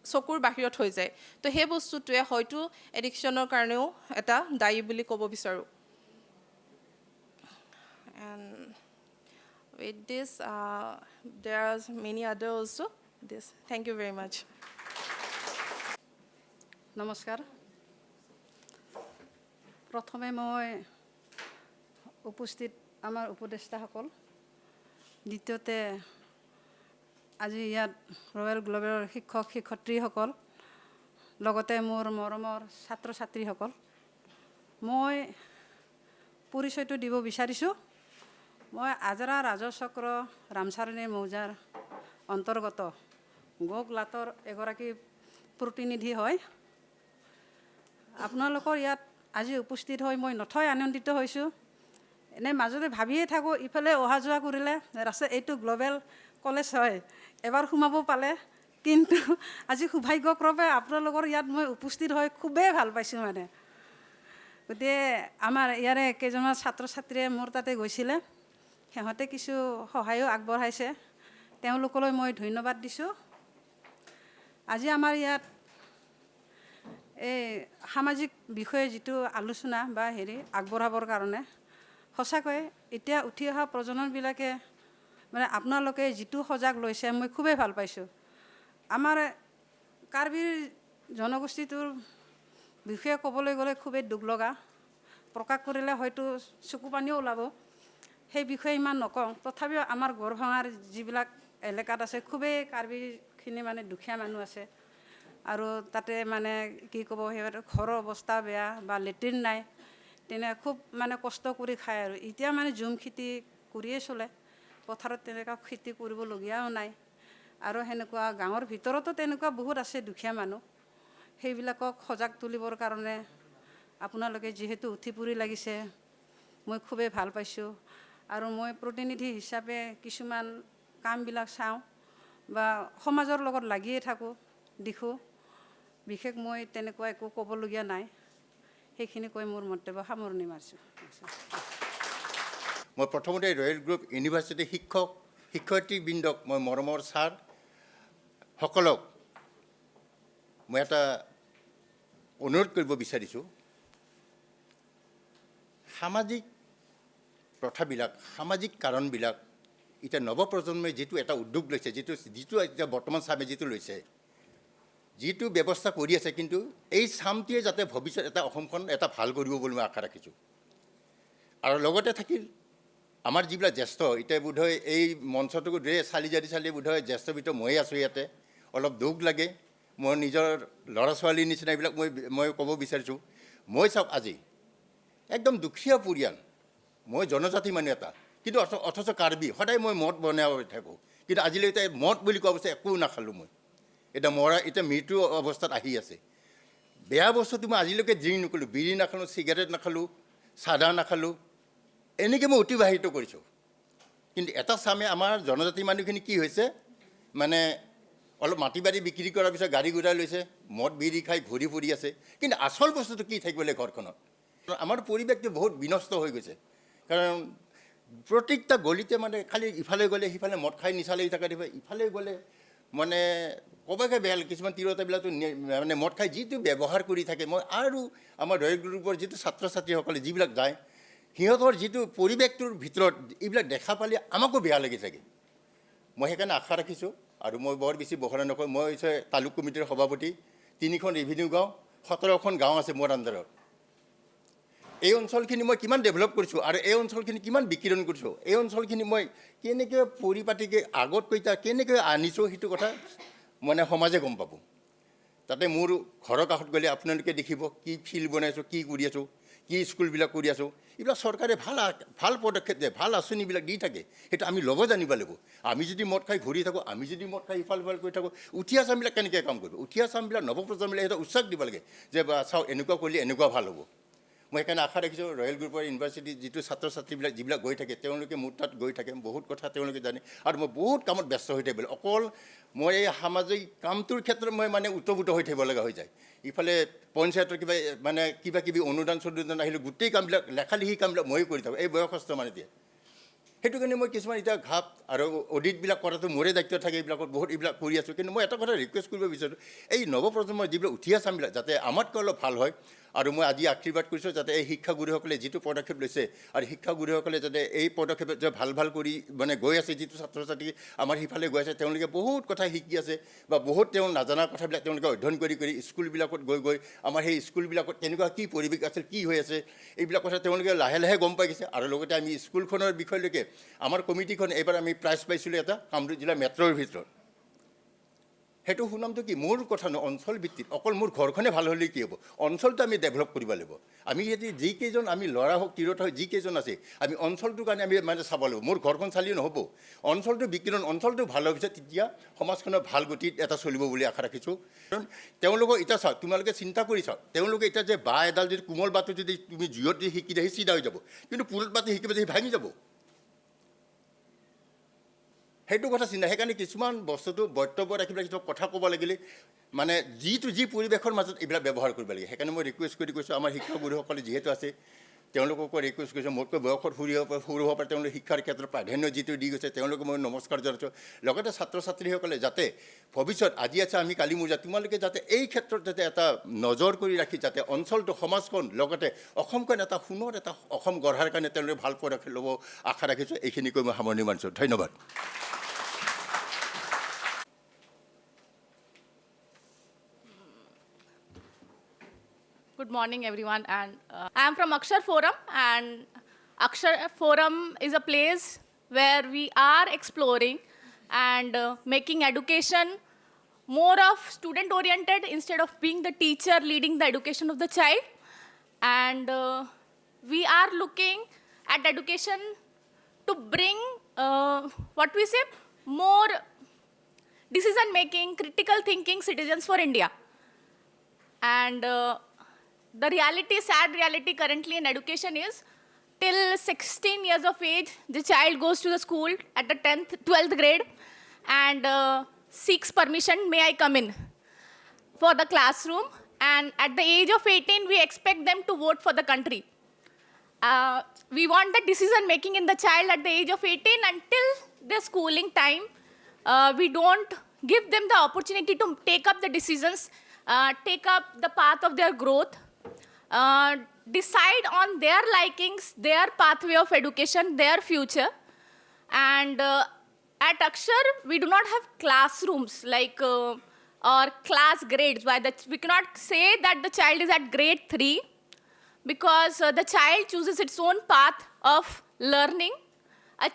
চকুৰ বাহিৰত হৈ যায় তো সেই বস্তুটোৱে হয়তো এডিকশ্যনৰ কাৰণেও এটা দায়ী বুলি ক'ব বিচাৰোঁ and with this there are many other also this thank you very much নমস্কাৰ প্ৰথমে মই উপস্থিত আমাৰ উপদেষ্টাসকল দ্বিতীয়তে আজি ইয়াত ৰয়েল গ্লোবেলৰ শিক্ষক শিক্ষয়িত্ৰীসকল লগতে মোৰ মৰমৰ ছাত্ৰ ছাত্ৰীসকল মই পৰিচয়টো দিব বিচাৰিছোঁ মই আজৰা ৰাজচক্ৰ ৰামচাৰণী মৌজাৰ অন্তৰ্গত গোকলাটৰ এগৰাকী প্ৰতিনিধি হয় আপোনালোকৰ ইয়াত আজি উপস্থিত হৈ মই নথৈ আনন্দিত হৈছোঁ এনে মাজতে ভাবিয়ে থাকোঁ ইফালে অহা যোৱা কৰিলে ৰাস্তা এইটো গ্লোবেল কলেজ হয় এবাৰ সোমাব পালে কিন্তু আজি সৌভাগ্যক্ৰমে আপোনালোকৰ ইয়াত মই উপস্থিত হৈ খুবেই ভাল পাইছোঁ মানে গতিকে আমাৰ ইয়াৰে কেইজনমান ছাত্ৰ ছাত্ৰীয়ে মোৰ তাতে গৈছিলে সিহঁতে কিছু সহায়ো আগবঢ়াইছে তেওঁলোকলৈ মই ধন্যবাদ দিছোঁ আজি আমাৰ ইয়াত এই সামাজিক বিষয়ে যিটো আলোচনা বা আগবঢ়াবৰ কাৰণে সঁচাকৈ এতিয়া উঠি অহা প্ৰজন্মবিলাকে মানে আপোনালোকে যিটো সজাগ লৈছে মই খুবেই ভাল পাইছোঁ আমাৰ কাৰ্বি জনগোষ্ঠীটোৰ বিষয়ে ক'বলৈ গ'লে খুবেই দুখ লগা প্ৰকাশ কৰিলে হয়তো চকু পানীও ওলাব সেই বিষয়ে ইমান নকওঁ তথাপিও আমাৰ গড়ভাঙাৰ যিবিলাক এলেকাত আছে খুবেই কাৰ্বিখিনি মানে দুখীয়া মানুহ আছে আৰু তাতে মানে কি ক'ব সিহঁতৰ ঘৰৰ অৱস্থা বেয়া বা লেট্ৰিন নাই তেনে খুব মানে কষ্ট কৰি খায় আৰু এতিয়া মানে জুম খেতি কৰিয়ে চলে পথাৰত তেনেকুৱা খেতি কৰিবলগীয়াও নাই আৰু সেনেকুৱা গাঁৱৰ ভিতৰতো তেনেকুৱা বহুত আছে দুখীয়া মানুহ সেইবিলাকক সজাগ তুলিবৰ কাৰণে আপোনালোকে যিহেতু উঠি পৰি লাগিছে মই খুবেই ভাল পাইছোঁ আৰু মই প্ৰতিনিধি হিচাপে কিছুমান কামবিলাক চাওঁ বা সমাজৰ লগত লাগিয়ে থাকোঁ দেখোঁ বিশেষ মই তেনেকুৱা একো ক'বলগীয়া নাই সেইখিনি কৈ মোৰ মন্তব্য সামৰণি মাৰিছোঁ মই প্ৰথমতে ৰয়েল গ্ৰুপ ইউনিভাৰ্চিটি শিক্ষক শিক্ষয়িত্ৰীবৃন্দক মই মৰমৰ ছাৰ সকলক মই এটা অনুৰোধ কৰিব বিচাৰিছোঁ সামাজিক প্ৰথাবিলাক সামাজিক কাৰণবিলাক এতিয়া নৱপ্ৰজন্মই যিটো এটা উদ্যোগ লৈছে যিটো এতিয়া বৰ্তমান চামে যিটো লৈছে যিটো ব্যৱস্থা কৰি আছে কিন্তু এই চামটোৱে যাতে ভৱিষ্যত এটা অসমখন এটা ভাল কৰিব বুলি মই আশা ৰাখিছোঁ আৰু লগতে থাকিল আমাৰ যিবিলাক জ্যেষ্ঠ এতিয়া বোধহয় এই মঞ্চটোকো চালি বোধহয় জ্যেষ্ঠ ভিতৰত ময়ে আছোঁ ইয়াতে অলপ দুখ লাগে মোৰ নিজৰ ল'ৰা ছোৱালীৰ নিচিনা এইবিলাক মই ক'ব বিচাৰিছোঁ মই চাওক আজি একদম দুখীয়া পৰিয়াল মই জনজাতি মানুহ এটা কিন্তু অথচ কাৰ্বি সদায় মই মদ বনাই থাকোঁ কিন্তু আজিলৈকে মদ বুলি কোৱা বস্তু একো নাখালোঁ মই এতিয়া মৃত্যু অৱস্থাত আহি আছে বেয়া বস্তুটো মই আজিলৈকে ড্ৰিংক নকৰিলোঁ বিড়ি নাখালোঁ চিগাৰেট নাখালোঁ চাদা নাখালোঁ এনেকৈ মই অতিবাহিত কৰিছোঁ কিন্তু এটা চামে আমাৰ জনজাতি মানুহখিনি কি হৈছে মানে অলপ মাটি বাৰী বিক্ৰী কৰাৰ পিছত গাড়ী ঘোঁৰা লৈছে মদ বিড়ি খাই ঘূৰি ফুৰি আছে কিন্তু আচল বস্তুটো কি থাকিব লাগে ঘৰখনত আমাৰ পৰিৱেশটো বহুত বিনষ্ট হৈ গৈছে কাৰণ প্ৰত্যেকটা গলিতে মানে খালি ইফালে গ'লে সিফালে মদ খাই নিচা লাগি থকা দেখে ইফালে গ'লে মানে ক'বাকে বেয়া কিছুমান তিৰোতাবিলাকতো মানে মদ খাই যিটো ব্যৱহাৰ কৰি থাকে মই আৰু আমাৰ ৰয়েল গ্ৰুপৰ যিটো ছাত্ৰ ছাত্ৰীসকলে যিবিলাক যায় সিহঁতৰ যিটো পৰিৱেশটোৰ ভিতৰত এইবিলাক দেখা পালে আমাকো বেয়া লাগি থাকে মই সেইকাৰণে আশা ৰাখিছোঁ আৰু মই বৰ বেছি বহৰা নকওঁ মই হৈছে তালুক কমিটিৰ সভাপতি 3খন ৰেভিনিউ গাঁও 17খন গাঁও আছে মোৰ আণ্ডাৰত এই অঞ্চলখিনি মই কিমান ডেভেলপ কৰিছোঁ আৰু এই অঞ্চলখিনি কিমান বিকিৰণ কৰিছোঁ এই অঞ্চলখিনি মই কেনেকৈ পৰিপাটিকৈ আগত কৈতা কেনেকৈ আনিছোঁ সেইটো কথা মানে সমাজে গম পাব তাতে মোৰ ঘৰৰ কাষত গ'লে আপোনালোকে দেখিব কি ফিল্ড বনাইছোঁ কি কৰি আছোঁ কি স্কুলবিলাক কৰি আছোঁ এইবিলাক চৰকাৰে ভাল পদক্ষেপ দিয়ে ভাল আঁচনিবিলাক দি থাকে সেইটো আমি ল'ব জানিব লাগিব আমি যদি মদ খাই ঘূৰি থাকোঁ আমি যদি মদ খাই ইফাল সিফাল কৰি থাকোঁ উঠি আছামবিলাক কেনেকৈ কাম কৰিব উঠি আছামবিলাক নৱপ্ৰজন্মবিলাক সিহঁতক উৎসাহ দিব লাগে যে চাওক এনেকুৱা কৰিলে এনেকুৱা ভাল হ'ব মই সেইকাৰণে আশা ৰাখিছোঁ ৰয়েল গ্ৰুপৰ ইউনিভাৰ্চিটি যিটো ছাত্ৰ ছাত্ৰীবিলাক যিবিলাক গৈ থাকে তেওঁলোকে মোৰ তাত গৈ থাকে বহুত কথা তেওঁলোকে জানে আৰু মই বহুত কামত ব্যস্ত হৈ থাকিব অকল মই এই সামাজিক কামটোৰ ক্ষেত্ৰত মই মানে উত্তভূত হৈ থাকিব লগা হৈ যায় ইফালে পঞ্চায়তৰ কিবা কিবি অনুদান চনুদান আহিলে গোটেই কামবিলাক লেখা লিখি কামবিলাক ময়ে কৰি থাকোঁ এই বয়সস্থ মানে দিয়ে সেইটো কাৰণে মই কিছুমান এতিয়া ঘাপ আৰু অডিটবিলাক কৰাটো মোৰে দায়িত্ব থাকে, এইবিলাকত বহুত এইবিলাক কৰি আছোঁ। কিন্তু মই এটা কথা ৰিকুৱেষ্ট কৰিব বিচাৰোঁ, এই নৱপ্ৰজন্মৰ যিবিলাক উঠি আছে আমবিলাক যাতে আমাতকৈ অলপ ভাল হয়। আৰু মই আজি আশীৰ্বাদ কৰিছোঁ যাতে এই শিক্ষাগুৰুসকলে যিটো পদক্ষেপ লৈছে আৰু শিক্ষাগুৰুসকলে যাতে এই পদক্ষেপত যে ভাল ভাল কৰি মানে গৈ আছে, যিটো ছাত্ৰ ছাত্ৰী আমাৰ সিফালে গৈ আছে, তেওঁলোকে বহুত কথা শিকি আছে বা বহুত তেওঁ নাজানা কথাবিলাক তেওঁলোকে অধ্যয়ন কৰি স্কুলবিলাকত গৈ গৈ আমাৰ সেই স্কুলবিলাকত কেনেকুৱা কি পৰিৱেশ আছিল, কি হৈ আছে, এইবিলাক কথা তেওঁলোকে লাহে লাহে গম পাই গৈছে। আৰু লগতে আমি স্কুলখনৰ বিষয়লৈকে আমাৰ কমিটিখন এইবাৰ আমি প্ৰাইজ পাইছিলোঁ এটা কামৰূপ জিলা মেট্ৰৰ ভিতৰত। সেইটো সুনামটো কি মোৰ কথা নহয়, অঞ্চল ভিত্তিত অকল মোৰ ঘৰখনে ভাল হ'লে কি হ'ব, অঞ্চলটো আমি ডেভেলপ কৰিব লাগিব। আমি যদি যিকেইজন আমি ল'ৰা হওক তিৰোতা হওক যিকেইজন আছে, আমি অঞ্চলটোৰ কাৰণে আমি মানে চাব লাগিব। মোৰ ঘৰখন চালিয়ে নহ'ব, অঞ্চলটো বিকিৰণ অঞ্চলটো ভাল হোৱাৰ পিছত তেতিয়া সমাজখনৰ ভাল গতিত এটা চলিব বুলি আশা ৰাখিছোঁ। কাৰণ তেওঁলোকক এতিয়া চাওক, তোমালোকে চিন্তা কৰি চাওক, তেওঁলোকে এতিয়া যে বাঁহ এডাল যদি কোমল বাটো যদি তুমি জুইত যদি শিকি দিয়ে, সি চিধা হৈ যাব, কিন্তু পুলত বাটি শিকিব সি ভাঙি যাব। সেইটো কথা চিন্তা, সেইকাৰণে কিছুমান বস্তুটো বক্তব্য ৰাখি পেলাই কিছুমান কথা ক'ব লাগিলে মানে যি পৰিৱেশৰ মাজত এইবিলাক ব্যৱহাৰ কৰিব লাগে। সেইকাৰণে মই ৰিকুৱেষ্ট কৰি কৈছোঁ, আমাৰ শিক্ষাগুৰুসকলে যিহেতু আছে তেওঁলোককো ৰিকুৱেষ্ট কৰিছোঁ, মোতকৈ বয়সত সৰু হ'ব পাৰে, তেওঁলোকে শিক্ষাৰ ক্ষেত্ৰত প্ৰাধান্য যিটো দি গৈছে তেওঁলোকে মই নমস্কাৰ জনাইছোঁ। লগতে ছাত্ৰ ছাত্ৰীসকলে যাতে ভৱিষ্যত আজি আছে আমি কালি মোৰ তোমালোকে যাতে এই ক্ষেত্ৰত যাতে এটা নজৰ কৰি ৰাখি যাতে অঞ্চলটো সমাজখন লগতে অসমখন এটা সোণৰ এটা অসম গঢ়াৰ কাৰণে তেওঁলোকে ভাল পদক্ষেপ ল'ব আশা ৰাখিছোঁ। এইখিনি কৈ মই সামৰণি মাৰিছোঁ। ধন্যবাদ। Good morning, everyone. And I am from Akshar Forum, and Akshar Forum is a place where we are exploring and making education more of student-oriented instead of being the teacher leading the education of the child. And we are looking at education to bring, what we say, more decision-making, critical thinking citizens for India. And the reality, sad reality currently in education is till 16 years of age, the child goes to the school at the 10th, 12th grade and seeks permission, may I come in for the classroom. And at the age of 18, we expect them to vote for the country. We want the decision making in the child at the age of 18 until their schooling time. We don't give them the opportunity to take up the decisions, take up the path of their growth, decide on their likings, their pathway of education, their future. And at Akshar, we do not have classrooms like or class grades. We cannot say that the child is at grade 3 because the child chooses its own path of learning. A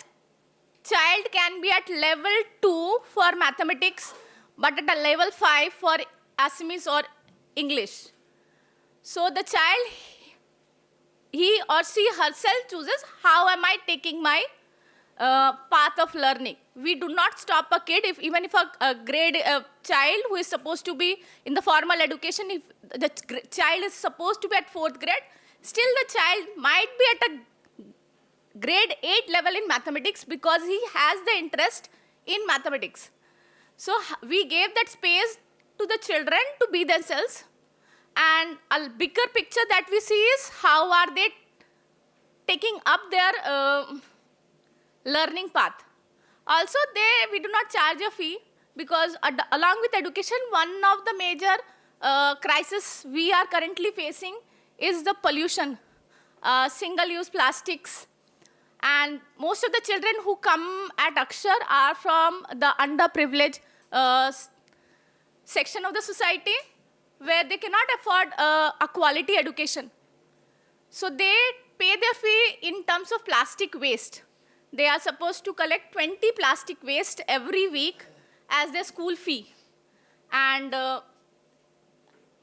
child can be at level 2 for mathematics, but at a level 5 for Assamese or English. So the child, he or she herself chooses how am I taking my path of learning. We do not stop a kid, even if a child who is supposed to be in the formal education, if the child is supposed to be at 4th grade, still the child might be at a grade 8 level in mathematics because he has the interest in mathematics. So we gave that space to the children to be themselves. And a bigger picture that we see is how are they taking up their learning path. Also, we do not charge a fee because along with education, one of the major crises we are currently facing is the pollution, single-use plastics. And most of the children who come at Akshar are from the underprivileged section of the society where they cannot afford a quality education. So they pay their fee in terms of plastic waste. They are supposed to collect 20 plastic waste every week as their school fee. And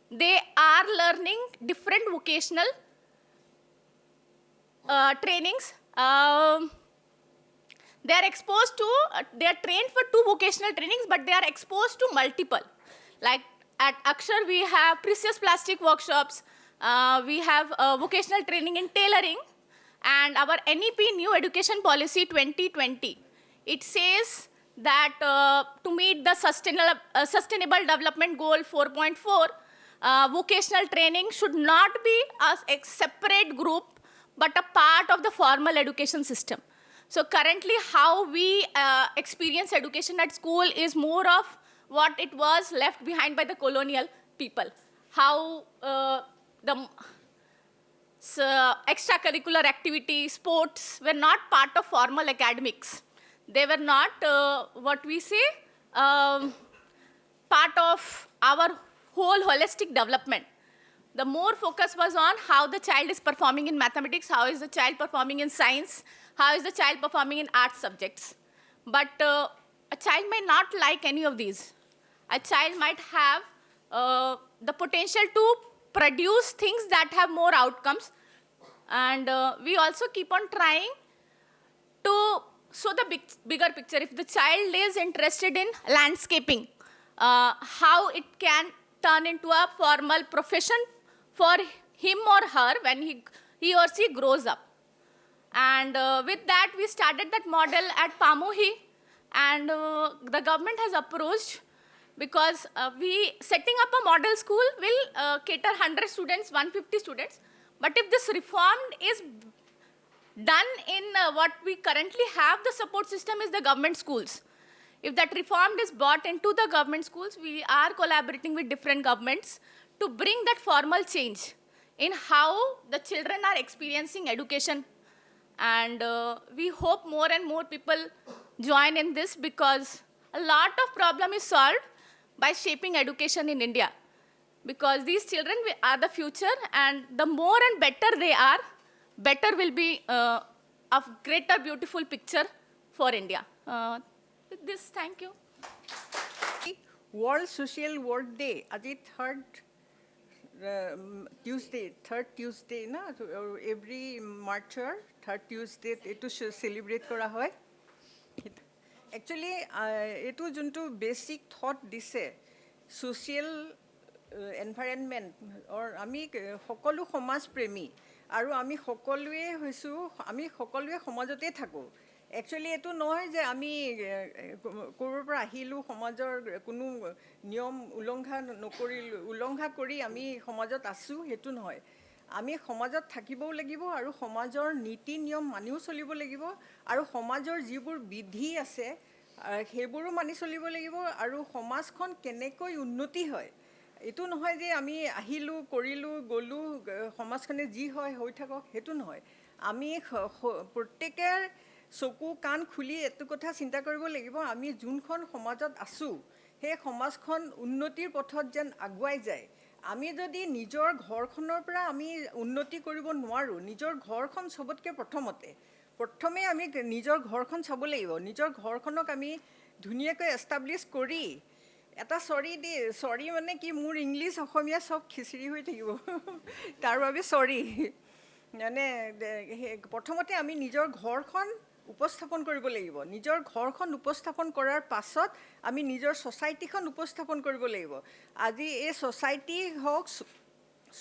they are learning different vocational trainings. They are exposed to, they are trained for 2 vocational trainings, but they are exposed to multiple. Like at Akshar, we have precious plastic workshops. We have vocational training in tailoring. And our NEP, New Education Policy 2020, it says that to meet the Sustainable Development Goal 4.4, vocational training should not be a separate group, but a part of the formal education system. So currently, how we experience education at school is more of what it was left behind by the colonial people. How the extracurricular activities, sports were not part of formal academics. They were not what we say part of our whole holistic development. The more focus was on how the child is performing in mathematics, how is the child performing in science, how is the child performing in art subjects. But a child may not like any of these. A child might have the potential to produce things that have more outcomes. And we also keep on trying to show the bigger picture. If the child is interested in landscaping, how it can turn into a formal profession for him or her when he or she grows up. And with that, we started that model at Pamuhi, and the government has approached because setting up a model school will cater 100 students, 150 students. But if this reform is done in what we currently have, the support system is the government schools. If that reform is brought into the government schools, we are collaborating with different governments to bring that formal change in how the children are experiencing education. And we hope more and more people join in this, because a lot of problem is solved by shaping education in India. Because these children are the future, and the more and better they are, better will be a greater beautiful picture for India. With this, thank you. World Social Work Day, আজি third Tuesday na, every Marcher third Tuesday etu celebrate kora hoy. Actually etu juntu basic thought dise social environment or আমি সকলো সমাজ প্ৰেমী আৰু আমি সকলোৱে হৈছো আমি সকলোৱে সমাজতে থাকো একচুয়ালি এটো নহয় যে আমি কোৰৰ পৰা আহিলো সমাজৰ কোনো নিয়ম উলংঘা কৰি আমি সমাজত আছো হেতু নহয় আমি সমাজত থাকিবও লাগিব আৰু সমাজৰ নীতি নিয়ম মানিও চলিব লাগিব আৰু সমাজৰ যিবোৰ বিধি আছে হেবোৰো মানি চলিব লাগিব আৰু সমাজখন কেনেকৈ উন্নতি হয় এটো নহয় যে আমি আহিলো কৰিলো গলু সমাজখনে যি হয় হৈ থাকক হেতু নহয় আমি প্ৰত্যেকৰ চকু কান খুলি এটো কথা চিন্তা কৰিব লাগিব আমি যোনখন সমাজত আছো হে সমাজখন উন্নতিৰ পথত যেন আগুৱাই যায় আমি যদি নিজৰ ঘৰখনৰ পৰা আমি উন্নতি কৰিব নোৱাৰো নিজৰ ঘৰখন সবতকে প্ৰথমে আমি নিজৰ ঘৰখন চাব লাগিব নিজৰ ঘৰখনক আমি ধুনিয়াকৈ এস্টাবলিশ কৰি এটা সৰি মানে কি মোৰ ইংলিশ অসমীয়া সব খিচৰি হৈ থাকিব তাৰ বাবে সৰি মানে প্ৰথমতে আমি নিজৰ ঘৰখন উপস্থাপন কৰিব লাগিব নিজৰ ঘৰখন উপস্থাপন কৰাৰ পাছত আমি নিজৰ সোসাইটিখন উপস্থাপন কৰিব লাগিব আজি এই সোসাইটি হক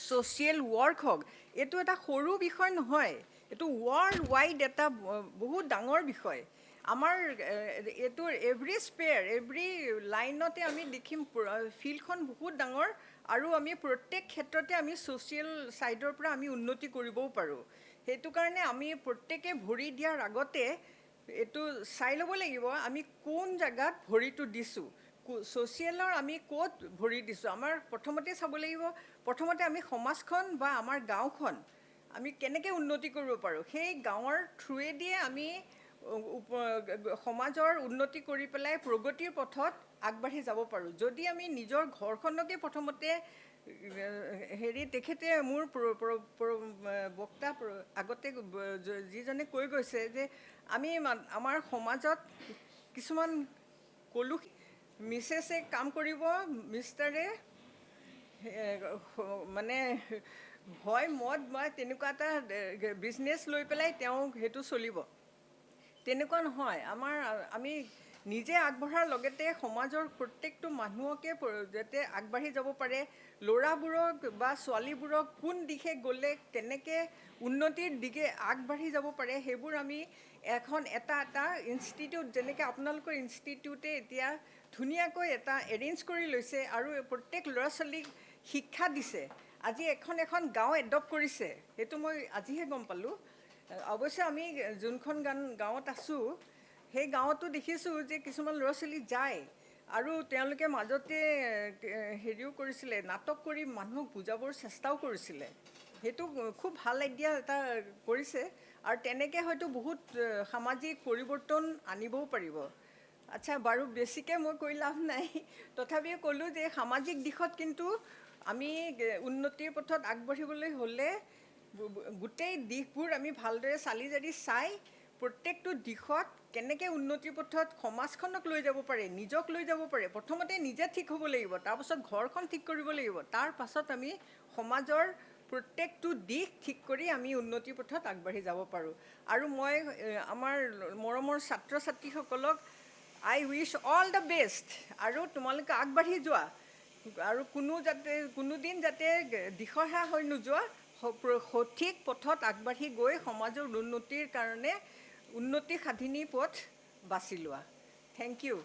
সোশ্যাল ওয়াৰ্ক হক এটো এটা সৰু বিষয় নহয় এটো ওয়াৰ্ল্ড ওয়াইড এটা বহুত ডাঙৰ বিষয় আমাৰ এটো এভৰি স্পেয়াৰ এভৰি লাইনতে আমি দেখিম ফিল্ডখন বহুত ডাঙৰ আৰু আমি প্ৰত্যেক ক্ষেত্ৰতে আমি সোশ্যাল সাইডৰ পৰা আমি উন্নতি কৰিবও পাৰো হেতু কাৰণে আমি প্ৰত্যেকে ভৰি দিয়াৰ আগতে এটো চাই ল'ব লাগিব আমি কোন জায়গাত ভৰিটো দিছো সোশ্যালৰ আমি কোত ভৰি দিছো আমাৰ প্ৰথমতে চাব লাগিব প্ৰথমতে আমি সমাজখন বা আমাৰ গাঁওখন আমি কেনেকৈ উন্নতি কৰিব পাৰো সেই গাঁৱৰ থ্ৰুৱে দিয়ে আমি সমাজৰ উন্নতি কৰি পেলাই প্ৰগতিৰ পথত আগবাঢ়ি যাব পাৰো যদি আমি নিজৰ ঘৰখনকে প্ৰথমতে হেৰি তেখেতে মোৰ বক্তা আগতে যিজনে কৈ গৈছে যে আমি আমাৰ সমাজত কিছুমান কলু মিছেছে কাম কৰিব মিষ্টাৰে মানে হয় মদ বা তেনেকুৱা এটা বিজনেছ লৈ পেলাই তেওঁ হেতু চলিব তেনেকুৱা নহয় আমি নিজে আগবঢ়াৰ লগতে সমাজৰ প্ৰত্যেকটো মানুহকে যেতে আগবাঢ়ি যাব পাৰে লৰাবোৰক বা ছোৱালীবোৰক কোন দিশে গলে কেনেকে উন্নতিৰ দিকে আগবাঢ়ি যাব পাৰে হেবোৰ আমি এখন এটা ইনষ্টিটিউট যেনেকৈ আপোনালোকৰ ইনষ্টিটিউটে এতিয়া ধুনিয়াকৈ এটা এৰেঞ্জ কৰি লৈছে আৰু প্ৰত্যেক ল'ৰা ছোৱালীক শিক্ষা দিছে আজি এখন গাঁও এডপ্ট কৰিছে হেতু মই আজিহে গম পালো অৱশ্যে আমি যোনখন গাঁৱত আছোঁ সেই গাঁৱতো দেখিছোঁ যে কিছুমান ল'ৰা ছোৱালী যায় আৰু তেওঁলোকে মাজতে হেৰিও কৰিছিলে, নাটক কৰি মানুহক বুজাবৰ চেষ্টাও কৰিছিলে। সেইটো খুব ভাল আইডিয়া এটা কৰিছে আৰু তেনেকৈ হয়তো বহুত সামাজিক পৰিৱৰ্তন আনিবও পাৰিব। আচ্ছা বাৰু বেছিকৈ মই কৈ লাভ নাই, তথাপিও ক'লোঁ যে সামাজিক দিশত কিন্তু আমি উন্নতিৰ পথত আগবাঢ়িবলৈ হ'লে গোটেই দিশবোৰ আমি ভালদৰে চালি জাৰি চাই প্ৰত্যেকটো দিশত কেনেকৈ উন্নতিৰ পথত সমাজখনক লৈ যাব পাৰে, নিজক লৈ যাব পাৰে, প্ৰথমতে নিজে ঠিক হ'ব লাগিব, তাৰপাছত ঘৰখন ঠিক কৰিব লাগিব, তাৰ পাছত আমি সমাজৰ প্ৰত্যেকটো দিশ ঠিক কৰি আমি উন্নতিৰ পথত আগবাঢ়ি যাব পাৰোঁ। আৰু মই আমাৰ মৰমৰ ছাত্ৰ ছাত্ৰীসকলক আই উইচ অল দ্য বেষ্ট, আৰু তোমালোকে আগবাঢ়ি যোৱা আৰু কোনোদিন যাতে দিশহাৰা হৈ নোযোৱা, সঠিক পথত আগবাঢ়ি গৈ সমাজৰ উন্নতিৰ কাৰণে উন্নতি সাধিনী পথ বাছি লোৱা। Thank U.